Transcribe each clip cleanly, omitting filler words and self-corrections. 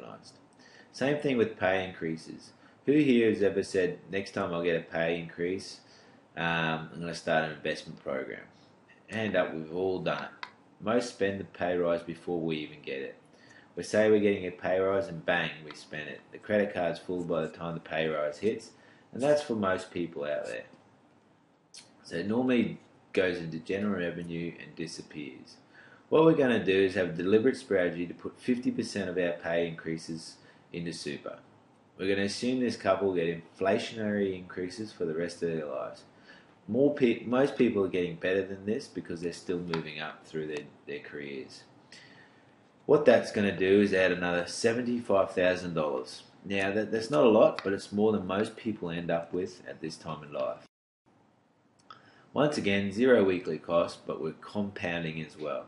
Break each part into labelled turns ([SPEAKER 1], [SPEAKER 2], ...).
[SPEAKER 1] organised. Same thing with pay increases. Who here has ever said, next time I'll get a pay increase, I'm going to start an investment program? Hand up, we've all done it. Most spend the pay rise before we even get it. We say we're getting a pay rise and bang, we spend it. The credit card's full by the time the pay rise hits, and that's for most people out there. So it normally goes into general revenue and disappears. What we're going to do is have a deliberate strategy to put 50% of our pay increases into super. We're going to assume this couple get inflationary increases for the rest of their lives. Most people are getting better than this because they're still moving up through their careers. What that's going to do is add another $75,000. Now, that's not a lot, but it's more than most people end up with at this time in life. Once again, zero weekly cost, but we're compounding as well.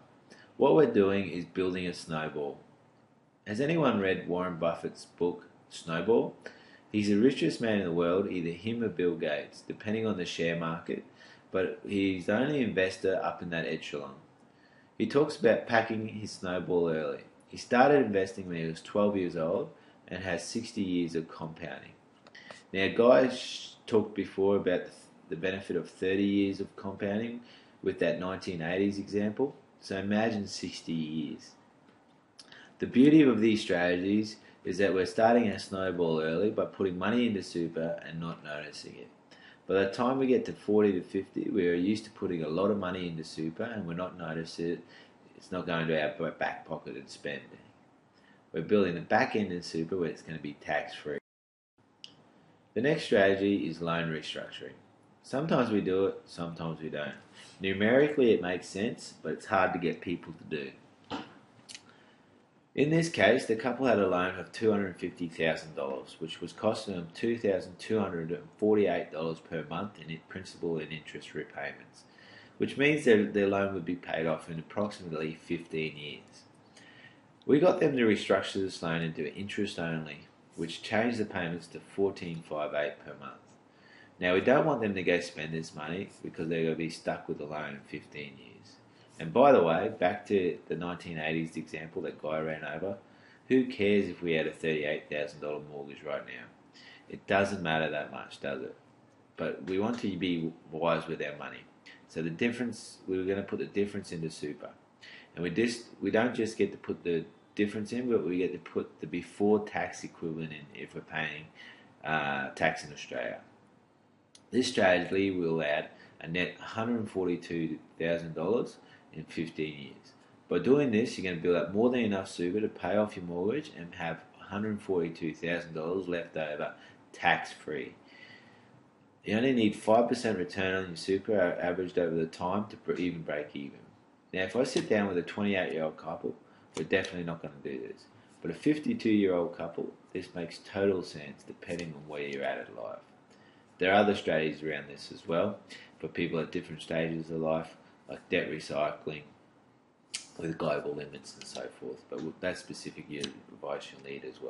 [SPEAKER 1] What we're doing is building a snowball. Has anyone read Warren Buffett's book, Snowball? He's the richest man in the world, either him or Bill Gates, depending on the share market, but he's the only investor up in that echelon. He talks about packing his snowball early. He started investing when he was 12 years old and has 60 years of compounding. Now, guys talked before about the benefit of 30 years of compounding with that 1980s example, so imagine 60 years. The beauty of these strategies is that we're starting our snowball early by putting money into super and not noticing it. By the time we get to 40 to 50, we are used to putting a lot of money into super and we're not noticing it. It's not going to our back pocket and spending. We're building the back end in super where it's going to be tax free. The next strategy is loan restructuring. Sometimes we do it, sometimes we don't. Numerically it makes sense, but it's hard to get people to do. In this case, the couple had a loan of $250,000, which was costing them $2,248 per month in principal and interest repayments, which means their loan would be paid off in approximately 15 years. We got them to restructure this loan into interest only, which changed the payments to $1,458 per month. Now, we don't want them to go spend this money because they're going to be stuck with the loan in 15 years. And by the way, back to the 1980s example that guy ran over, who cares if we had a $38,000 mortgage right now? It doesn't matter that much, does it? But we want to be wise with our money. So the difference, we were going to put the difference into super. And we don't just get to put the difference in, but we get to put the before tax equivalent in if we're paying tax in Australia. This strategy will add a net $142,000 in 15 years. By doing this, you're going to build up more than enough super to pay off your mortgage and have $142,000 left over tax-free. You only need 5% return on your super averaged over the time to even break even. Now, if I sit down with a 28-year-old couple, we're definitely not going to do this. But a 52-year-old couple, this makes total sense depending on where you're at in life. There are other strategies around this as well for people at different stages of life, like debt recycling with global limits and so forth. But that's specific advice you'll need as well.